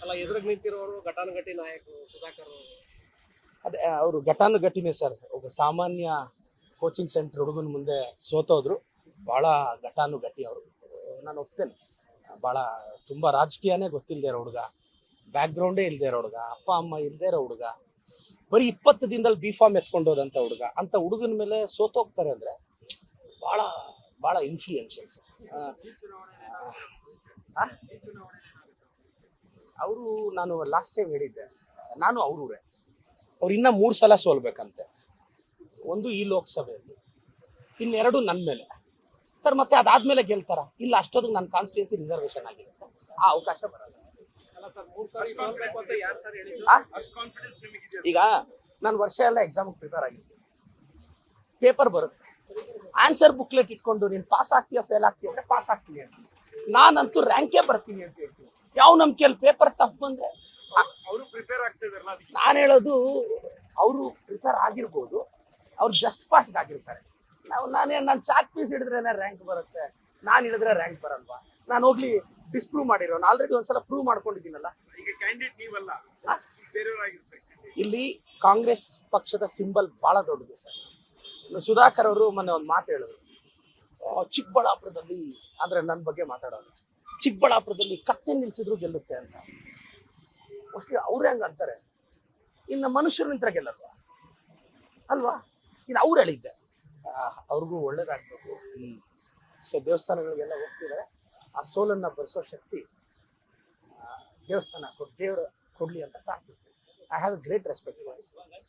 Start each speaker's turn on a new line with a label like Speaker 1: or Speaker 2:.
Speaker 1: ಅಲ್ಲ ಎದುರಿಗೆ ನಿಂತಿರೋರು ಘಟಾನುಘಟಿ ನಾಯಕರು ಸುಧಾಕರ್ ಅವರು.
Speaker 2: ಅದೇ ಅವರು ಘಟಾನುಘಟಿನೇ ಸರ್. ಒಬ್ಬ ಸಾಮಾನ್ಯ ಕೋಚಿಂಗ್ ಸೆಂಟರ್ ಹುಡುಗನ ಮುಂದೆ ಸೋತೋದ್ರು. ಬಹಳ ಘಟಾನುಘಟಿ ಅವರು. ನಾನು ಒಪ್ತೇನೆ. ಬಹಳ ತುಂಬಾ ರಾಜಕೀಯನೇ ಗೊತ್ತಿಲ್ಲದೆ ಇರೋ ಹುಡುಗ, ಬ್ಯಾಕ್ ಗ್ರೌಂಡೇ ಇಲ್ಲದೆ ಇರೋ ಹುಡುಗ, ಅಪ್ಪ ಅಮ್ಮ ಇಲ್ಲದೆ ಇರೋ ಹುಡುಗ, ಬರೀ 20 ದಿನದಲ್ಲಿ ಬಿ ಫಾರ್ಮ್ ಎತ್ಕೊಂಡು ಹೋದಂತ ಹುಡುಗ, ಅಂತ ಹುಡುಗನ ಮೇಲೆ ಸೋತೋಗ್ತಾರೆ ಅಂದ್ರೆ ಬಹಳ ಬಹಳ ಇನ್ಫ್ಲೂಯೆನ್ಷಿಯಲ್ ಸರ್. ಅವರು, ನಾನು ಲಾಸ್ಟ್ ಟೈಮ್ ಹೇಳಿದ್ದೆ, ನಾನು ಅವ್ರೂರೇ. ಅವ್ರು ಇನ್ನ 3 ಸಲ ಸೋಲ್ಬೇಕಂತೆ. ಒಂದು ಈ ಲೋಕಸಭೆಯಲ್ಲಿ, ಇನ್ನೆರಡು ನನ್ನ ಮೇಲೆ ಸರ್. ಮತ್ತೆ ಅದಾದ್ಮೇಲೆ ಗೆಲ್ತಾರ ಇಲ್ಲ, ಅಷ್ಟೊತ್ತಿಗೆ ನನ್ನ ಕಾನ್ಸ್ಟಿಟ್ಯೂನ್ಸಿ ರಿಸರ್ವೇಶನ್ ಆಗಿರುತ್ತೆ, ಆ ಅವಕಾಶ ಬರಲ್ಲ.
Speaker 1: ಅಲ್ಲ ಸರ್, 3 ಸಾರಿ ಸೋಲ್ಬೇಕು ಅಂತ ಯಾರು ಸರ್ ಹೇಳಿದ್ರು? ಅಷ್ಟು ಕಾನ್ಫಿಡೆನ್ಸ್ ನಿಮಗಿದೆ?
Speaker 2: ಈಗ ನಾನು ವರ್ಷ ಎಲ್ಲ ಎಕ್ಸಾಮ್ ಪ್ರಿಪೇರ್ ಆಗಿದ್ದೀನಿ. ಪೇಪರ್ ಬರುತ್ತೆ, ಆನ್ಸರ್ ಬುಕ್ಲೆಟ್ ಇಟ್ಕೊಂಡು ನೀನು ಪಾಸ್ ಆಗ್ತೀಯ ಫೇಲ್ ಆಗ್ತೀಯ ಅಂದ್ರೆ ಪಾಸ್ ಆಗ್ತೀನಿ ಅಂತ. ನಾನಂತೂ ರ್ಯಾಂಕೇ ಬರ್ತೀನಿ ಅಂತ ಹೇಳ್ತೀನಿ. ಯಾವ ನಂಬಿಕೆಯಲ್ಲಿ ಪೇಪರ್ ಟಫ್ ಬಂದ್ರೆ
Speaker 1: ಅವರು ಪ್ರಿಪೇರ್ ಆಗ್ತಿದಾರಲ್ಲ ಅದಕ್ಕೆ.
Speaker 2: ನಾನು ಹೇಳೋದು, ಅವರು ಪ್ರಿಪೇರ್ ಆಗಿರ್ಬೋದು, ಅವ್ರು ಜಸ್ಟ್ ಪಾಸ್ ಆಗಿರ್ತಾರೆ. ನಾನು ಚಾಕ್ ಪೀಸ್ ಹಿಡಿದ್ರೆ ರ್ಯಾಂಕ್ ಬರುತ್ತೆ, ನಾನು ಹಿಡಿದ್ರೆ ರ್ಯಾಂಕ್ ಬರಲ್ವಾ? ನಾನು ಹೋಗ್ಲಿ ಡಿಸ್ಪ್ರೂವ್ ಮಾಡಿರೋ, ಆಲ್ರೆಡಿ ಒಂದ್ಸಲ ಪ್ರೂವ್ ಮಾಡ್ಕೊಂಡಿದ್ದೀನಲ್ಲ.
Speaker 1: ಈಗ ಕ್ಯಾಂಡಿಡೇಟ್ ನೀವಲ್ಲ, ಬೇರೆಯವರಾಗಿರ್ಬೇಕು.
Speaker 2: ಇಲ್ಲಿ ಕಾಂಗ್ರೆಸ್ ಪಕ್ಷದ ಸಿಂಬಲ್ ಬಹಳ ದೊಡ್ಡದು ಸರ್. ಸುಧಾಕರ್ ಅವರು ಮೊನ್ನೆ ಒಂದು ಮಾತು ಹೇಳಿದ್ರು, ಚಿಕ್ಕಬಳ್ಳಾಪುರದಲ್ಲಿ, ಅಂದ್ರೆ ನನ್ನ ಬಗ್ಗೆ ಮಾತಾಡೋದು, ಚಿಕ್ಕಬಳ್ಳಾಪುರದಲ್ಲಿ ಕತ್ತೆ ನಿಲ್ಸಿದ್ರು ಗೆಲ್ಲುತ್ತೆ ಅಂತ. ಮೋಸ್ಟ್ಲಿ ಅವ್ರೇ ಹಂಗ ಅಂತಾರೆ. ಇನ್ನು ಮನುಷ್ಯರು ನಿಂತರ ಗೆಲ್ಲಲ್ವಾ ಅಲ್ವಾ? ಇದು ಅವ್ರು ಹೇಳಿದ್ದೆ. ಅವ್ರಿಗೂ ಒಳ್ಳೇದಾಗ್ಬೇಕು. ಸೊ ದೇವಸ್ಥಾನಗಳಿಗೆಲ್ಲ ಹೋಗ್ತಿದ್ದಾರೆ. ಆ ಸೋಲನ್ನ ಬರ್ಸೋ ಶಕ್ತಿ ದೇವಸ್ಥಾನ ದೇವರು ಕೊಡ್ಲಿ ಅಂತ ಪ್ರಾರ್ಥಿಸ್ತೀನಿ. I have a great respect for